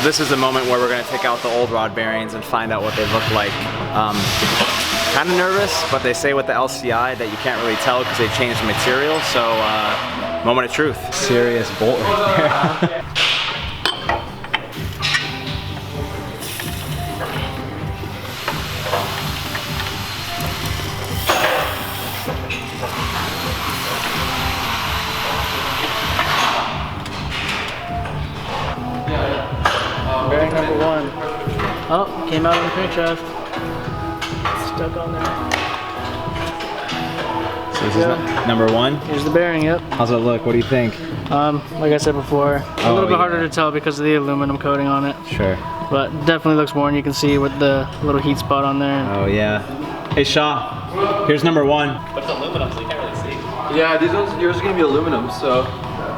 this is the moment where we're gonna take out the old rod bearings and find out what they look like. Kind of nervous, but they say with the LCI that you can't really tell because they changed the material, so moment of truth. Serious bolt right there. Bearing number 1. Oh, came out on the crankshaft. Stuck on there. So this is number 1? Here's the bearing, yep. How's it look? What do you think? Like I said before, a little bit harder to tell because of the aluminum coating on it. Sure. But definitely looks worn. You can see with the little heat spot on there. Oh yeah. Hey Shaw, here's number 1. But it's aluminum, so you can't really see. Yeah, these ones, yours are gonna be aluminum, so.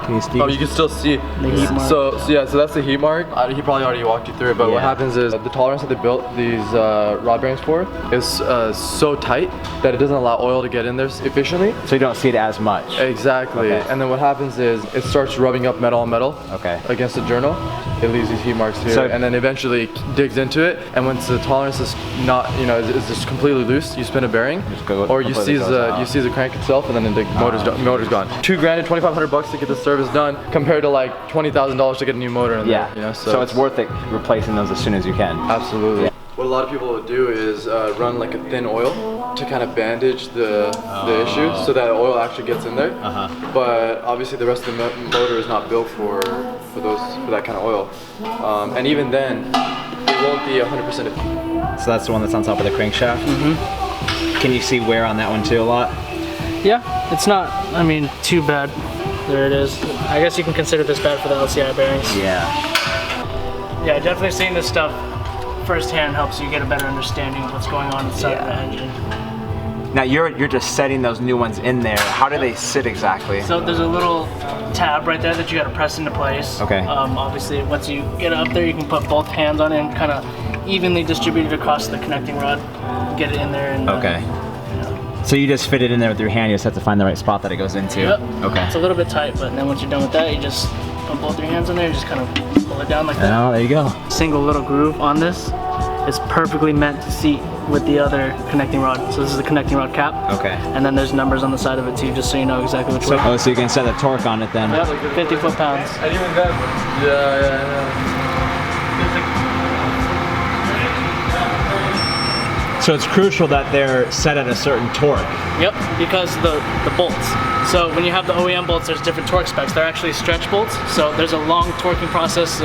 Can you see? Oh, you can still see. The heat mark. So yeah, so that's the heat mark. He probably already walked you through it, but what happens is the tolerance that they built these rod bearings for is so tight that it doesn't allow oil to get in there efficiently. So you don't see it as much. Exactly. Okay. And then what happens is it starts rubbing up metal on metal against the journal. It leaves these heat marks here, so, and then eventually digs into it. And once the tolerance is not, is just completely loose, you spin a bearing, or you seize the crank itself, and then the motor's gone. $2 grand, $2,500 to get the service done, compared to like $20,000 to get a new motor in there. So it's worth it replacing those as soon as you can. Absolutely. Yeah. What a lot of people will do is run like a thin oil to kind of bandage the issue so that oil actually gets in there. But obviously the rest of the motor is not built for that kind of oil. And even then, it won't be 100%. So that's the one that's on top of the crankshaft? Can you see wear on that one too a lot? Yeah, it's not, I mean, too bad. There it is. I guess you can consider this bad for the LCI bearings. Yeah, definitely seeing this stuff firsthand helps you get a better understanding of what's going on inside of the engine. Now you're just setting those new ones in there. How do they sit exactly? So there's a little tab right there that you got to press into place. Okay. Obviously, once you get it up there, you can put both hands on it and kind of evenly distribute it across the connecting rod. Get it in there. And, okay. So you just fit it in there with your hand. You just have to find the right spot that it goes into. Yep. Okay. It's a little bit tight, but then once you're done with that, you just put both your hands in there and just kind of pull it down like that. Oh, there you go. Single little groove on this is perfectly meant to seat with the other connecting rod. So this is the connecting rod cap. Okay. And then there's numbers on the side of it too, just so you know exactly which way. Oh, so you can set the torque on it then. Yep, 50 foot-pounds. And even then, yeah. So it's crucial that they're set at a certain torque. Yep, because the bolts. So when you have the OEM bolts, there's different torque specs. They're actually stretch bolts. So there's a long torquing process.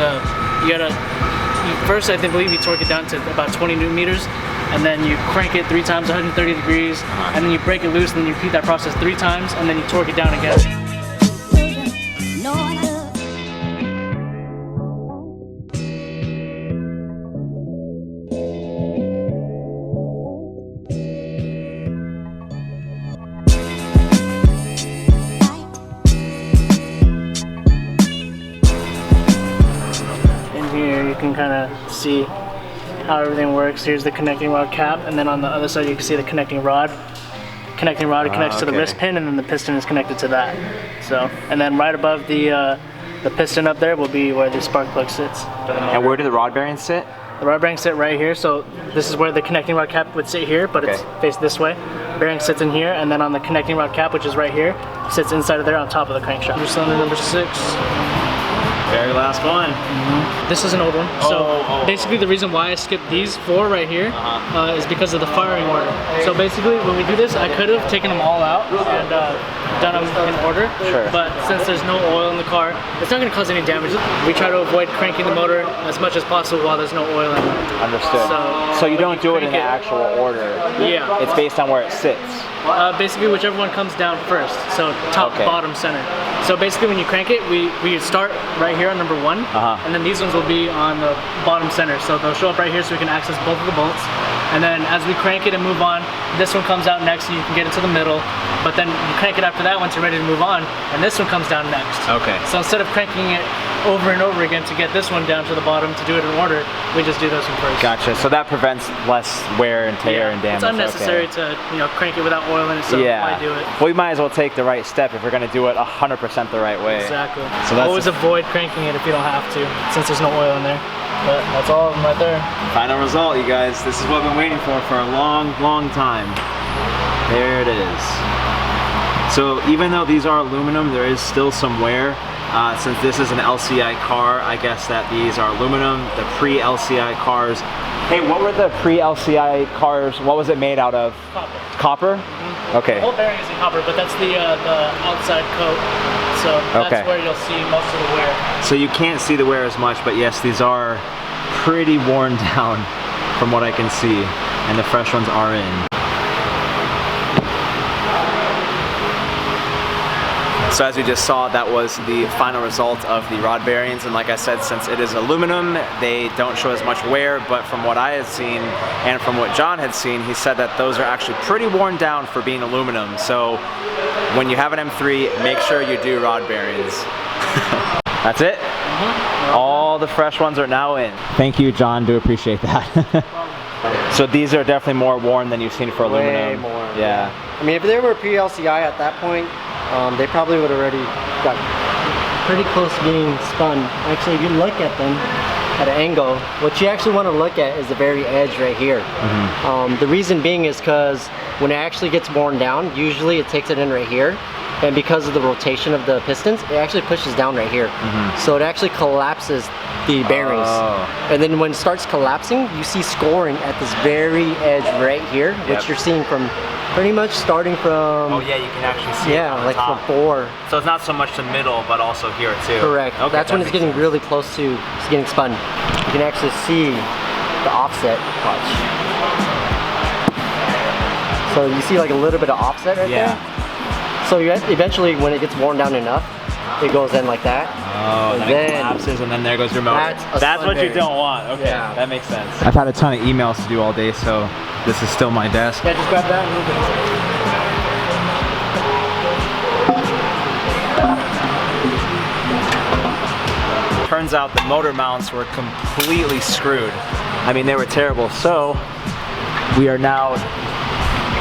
First, I believe you torque it down to about 20 Newton meters, and then you crank it 3 times 130 degrees, and then you break it loose, and then you repeat that process 3 times, and then you torque it down again. You can kind of see how everything works. Here's the connecting rod cap, and then on the other side you can see the connecting rod. Connecting rod connects to the wrist pin, and then the piston is connected to that. So, and then right above the piston up there will be where the spark plug sits. And where do the rod bearings sit? The rod bearings sit right here. So this is where the connecting rod cap would sit here, but it's faced this way. Bearing sits in here, and then on the connecting rod cap, which is right here, sits inside of there on top of the crankshaft. Your cylinder number 6. Very last one. This is an old one. So basically the reason why I skipped these 4 right here is because of the firing order. So basically when we do this, I could have taken them all out and done them in order. Sure. But since there's no oil in the car, it's not going to cause any damage. We try to avoid cranking the motor as much as possible while there's no oil in it. Understood. So you don't do it in the actual order. Yeah. It's based on where it sits. Basically whichever one comes down first. So top, bottom, center. So basically when you crank it, we start right here on number 1, and then these ones will be on the bottom center. So they'll show up right here so we can access both of the bolts. And then as we crank it and move on, this one comes out next so you can get it to the middle. But then you crank it after that once you're ready to move on, and this one comes down next. Okay. So instead of cranking it over and over again to get this one down to the bottom to do it in order, we just do this one first. Gotcha. So that prevents less wear and tear and damage. It's unnecessary to crank it without oil in it, so why do it? Well, we might as well take the right step if we're going to do it 100% the right way. Exactly. So that's always avoid cranking it if you don't have to, since there's no oil in there. But that's all of them right there. Final result, you guys. This is what I've been waiting for a long, long time. There it is. So even though these are aluminum, there is still some wear. Since this is an LCI car, I guess that these are aluminum. The pre-LCI cars. Hey, what were the pre-LCI cars? What was it made out of? Copper. Copper? Mm-hmm. Okay. The whole bearing is in copper, but that's the outside coat. So that's where you'll see most of the wear. So you can't see the wear as much, but yes, these are pretty worn down from what I can see, and the fresh ones are in. So as you just saw, that was the final result of the rod bearings, and like I said, since it is aluminum, they don't show as much wear, but from what I had seen and from what John had seen, he said that those are actually pretty worn down for being aluminum. So when you have an M3, make sure you do rod bearings. That's it? Mm-hmm. All the fresh ones are now in. Thank you, John, do appreciate that. So these are definitely more worn than you've seen for aluminum. Way more. Yeah. I mean, if they were pre-LCI at that point, they probably would have already got pretty close to being spun. Actually, if you look at them at an angle, what you actually want to look at is the very edge right here. Mm-hmm. The reason being is because when it actually gets worn down, usually it takes it in right here. And because of the rotation of the pistons, it actually pushes down right here. Mm-hmm. So it actually collapses the bearings. Oh. And then when it starts collapsing, you see scoring at this very edge right here, which you're seeing from pretty much starting from... Oh yeah, you can actually see it on the like top. from 4. So it's not so much the middle, but also here too. Correct. Okay, that's when it's getting really close to getting spun. You can actually see the offset. Watch. So you see like a little bit of offset right there? So you eventually, when it gets worn down enough, it goes in like that. Oh, and then it collapses, and then there goes your motor. That's what you don't want. Okay, that makes sense. I've had a ton of emails to do all day, so this is still my desk. Yeah, just grab that and move it. Turns out the motor mounts were completely screwed. I mean, they were terrible. So we are now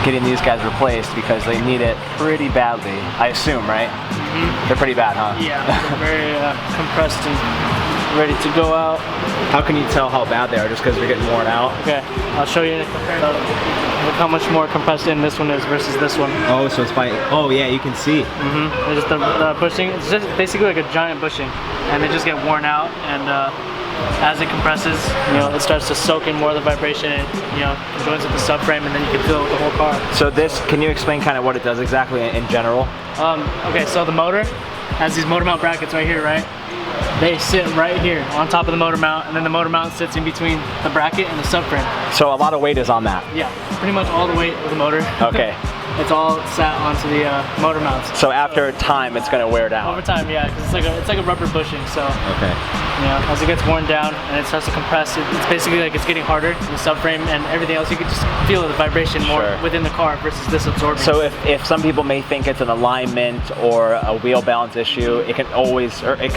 getting these guys replaced because they need it pretty badly. I assume, right? Mm-hmm. They're pretty bad, huh? Yeah, they're very compressed and ready to go out. How can you tell how bad they are just because they're getting worn out? Okay, I'll show you in a comparison. Look how much more compressed in this one is versus this one. Oh, so it's by, oh yeah, you can see. Mm-hmm. It's just the bushing, it's just basically like a giant bushing, and they just get worn out, and as it compresses, it starts to soak in more of the vibration, and it joins with the subframe, and then you can feel it with the whole car. So this, can you explain kind of what it does exactly in general? Okay, so the motor has these motor mount brackets right here, right? They sit right here on top of the motor mount, and then the motor mount sits in between the bracket and the subframe. So a lot of weight is on that? Yeah, pretty much all the weight of the motor. Okay. It's all sat onto the motor mounts. So after time, it's going to wear down? Over time, yeah, because it's like a rubber bushing. So okay. As it gets worn down and it starts to compress, it's basically like it's getting harder in the subframe and everything else. You can just feel the vibration more within the car versus this absorbing. So if some people may think it's an alignment or a wheel balance issue, it can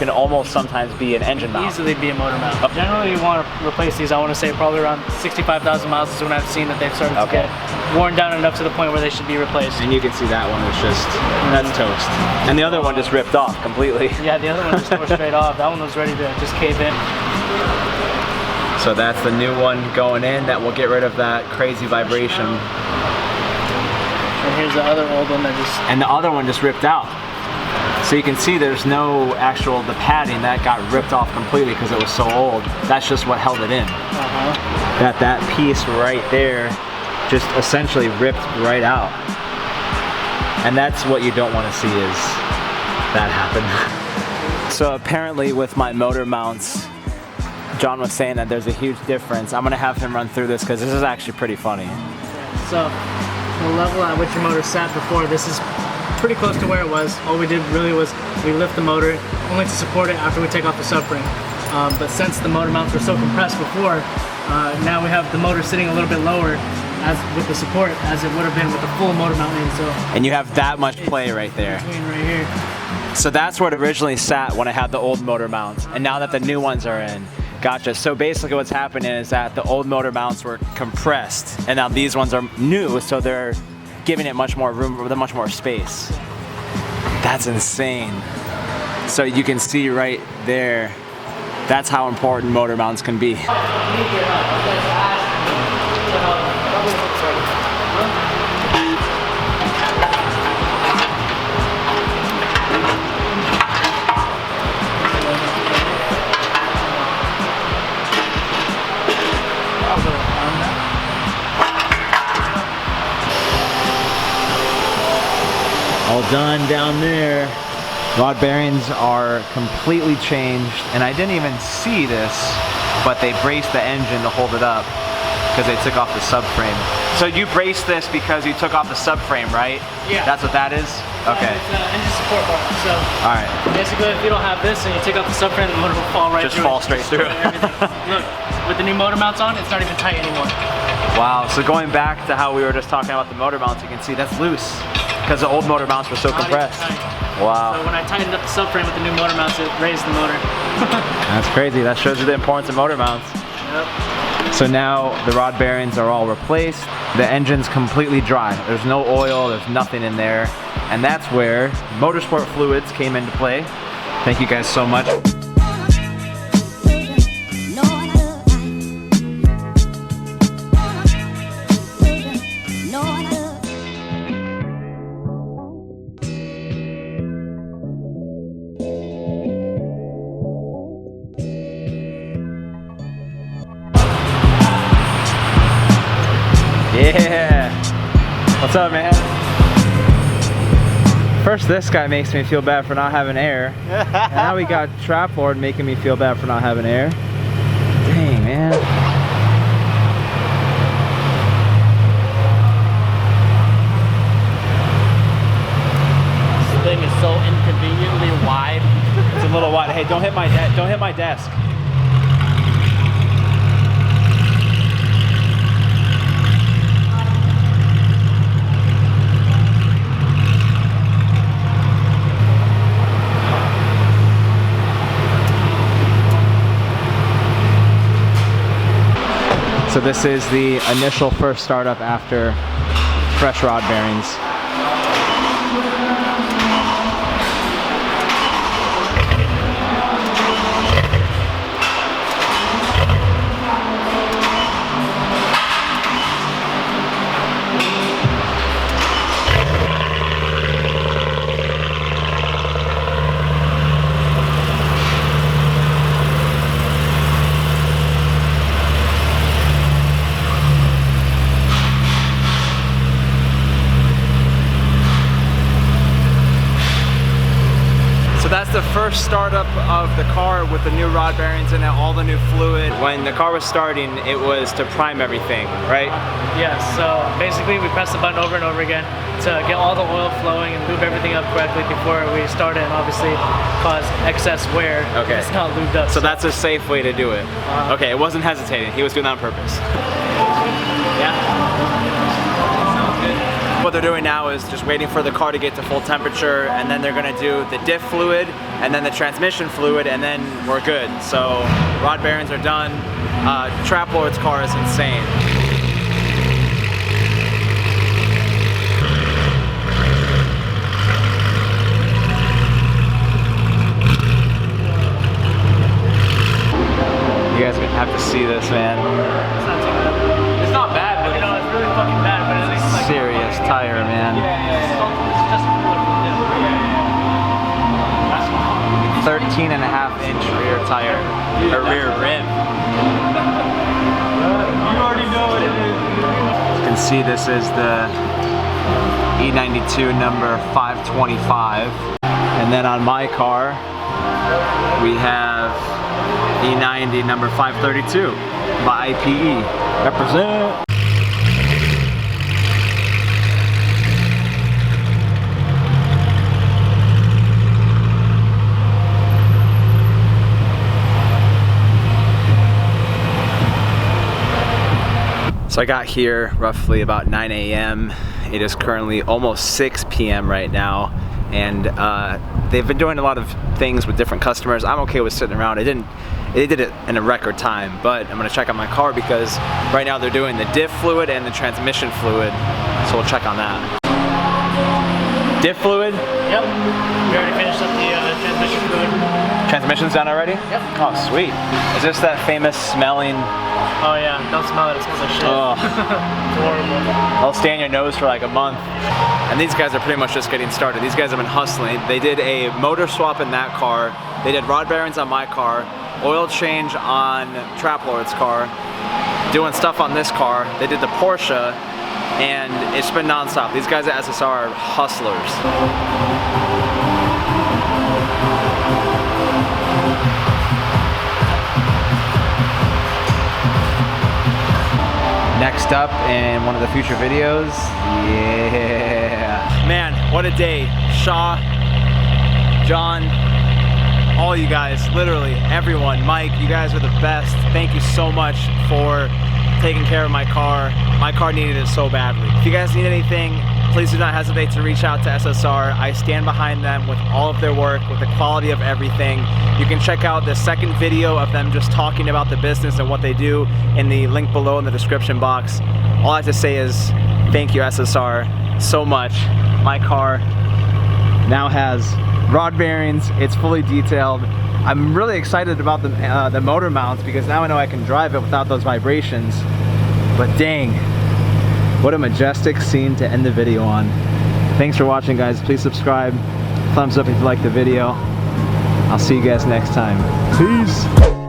almost sometimes be an engine mount. Easily be a motor mount. Generally, you want to replace these. I want to say probably around 65,000 miles is when I've seen that they've started to get worn down enough to the point where they should be replaced. And you can see that one was just, that's toast. And the other one just ripped off completely. Yeah, the other one just tore straight off. That one was ready to just cave in. So that's the new one going in that will get rid of that crazy vibration. And here's the other old one that just... And the other one just ripped out. So you can see there's no the padding that got ripped off completely because it was so old. That's just what held it in. That piece right there just essentially ripped right out. And that's what you don't want to see is that happen. So apparently with my motor mounts, John was saying that there's a huge difference. I'm gonna have him run through this because this is actually pretty funny. So the level at which your motor sat before, this is pretty close to where it was. All we did really was we lift the motor only to support it after we take off the subframe. But since the motor mounts were so compressed before, now we have the motor sitting a little bit lower as with the support as it would have been with the full motor mount in. So and you have that much play right there. Right here. So that's where it originally sat when I had the old motor mounts, and now that the new ones are in. Gotcha. So basically what's happening is that the old motor mounts were compressed, and now these ones are new, so they're giving it much more room, much more space. That's insane. So you can see right there That's how important motor mounts can be. All done down there. Rod bearings are completely changed, and I didn't even see this, but they braced the engine to hold it up because they took off the subframe. So you braced this because you took off the subframe, right? Yeah. That's what that is? Okay. It's an engine support bar. So all right. Basically, if you don't have this and you take off the subframe, the motor will fall right through. Just fall straight through. Look, with the new motor mounts on, it's not even tight anymore. Wow, so going back to how we were just talking about the motor mounts, you can see that's loose because the old motor mounts were so compressed. Wow. So when I tightened up the subframe with the new motor mounts, it raised the motor. That's crazy. That shows you the importance of motor mounts. Yep. So now the rod bearings are all replaced. The engine's completely dry. There's no oil, there's nothing in there. And that's where motorsport fluids came into play. Thank you guys so much. Yeah! What's up, man? First this guy makes me feel bad for not having air. Now we got trap board making me feel bad for not having air. Dang, man. This thing is so inconveniently wide. It's a little wide. Hey, don't hit my desk. So this is the initial first startup after fresh rod bearings. That's the first startup of the car with the new rod bearings and all the new fluid. When the car was starting, it was to prime everything, right? Yes, so basically we press the button over and over again to get all the oil flowing and lube everything up correctly before we start it, and obviously cause excess wear. Okay. It's not lubed up. So that's a safe way to do it. Okay, it wasn't hesitating. He was doing that on purpose. Yeah. What they're doing now is just waiting for the car to get to full temperature, and then they're gonna do the diff fluid and then the transmission fluid, and then we're good. So rod bearings are done. Trap Lord's car is insane. You guys are gonna have to see this, man. It's not too bad. It's not bad, but you know, it's really fucking bad, but at least it's like serious tire, man. It's just 13.5-inch rear tire, or rear rim. You already know what it is. You can see this is the E92 number 525. And then on my car, we have E90 number 532 by IPE. Represent! So I got here roughly about 9 a.m. It is currently almost 6 p.m. right now, and they've been doing a lot of things with different customers. I'm okay with sitting around. They did it in a record time, but I'm gonna check on my car because right now they're doing the diff fluid and the transmission fluid, so we'll check on that. Diff fluid? Yep. We already finished up the transmission fluid. Transmission's done already? Yep. Oh, sweet. Is this that famous smelling? Oh yeah, don't smell it, it smells like shit. Oh. It's horrible. It'll stay in your nose for like a month. And these guys are pretty much just getting started. These guys have been hustling. They did a motor swap in that car. They did rod bearings on my car, oil change on Trap Lord's car, doing stuff on this car. They did the Porsche, and it's been nonstop. These guys at SSR are hustlers. Next up in one of the future videos, yeah. Man, what a day. Shaw, John, all you guys, literally everyone, Mike, you guys are the best. Thank you so much for taking care of my car. My car needed it so badly. If you guys need anything, please do not hesitate to reach out to SSR. I stand behind them with all of their work, with the quality of everything. You can check out the second video of them just talking about the business and what they do in the link below in the description box. All I have to say is thank you, SSR, so much. My car now has rod bearings, it's fully detailed. I'm really excited about the motor mounts because now I know I can drive it without those vibrations. But dang, what a majestic scene to end the video on. Thanks for watching, guys. Please subscribe, thumbs up if you like the video. I'll see you guys next time. Peace.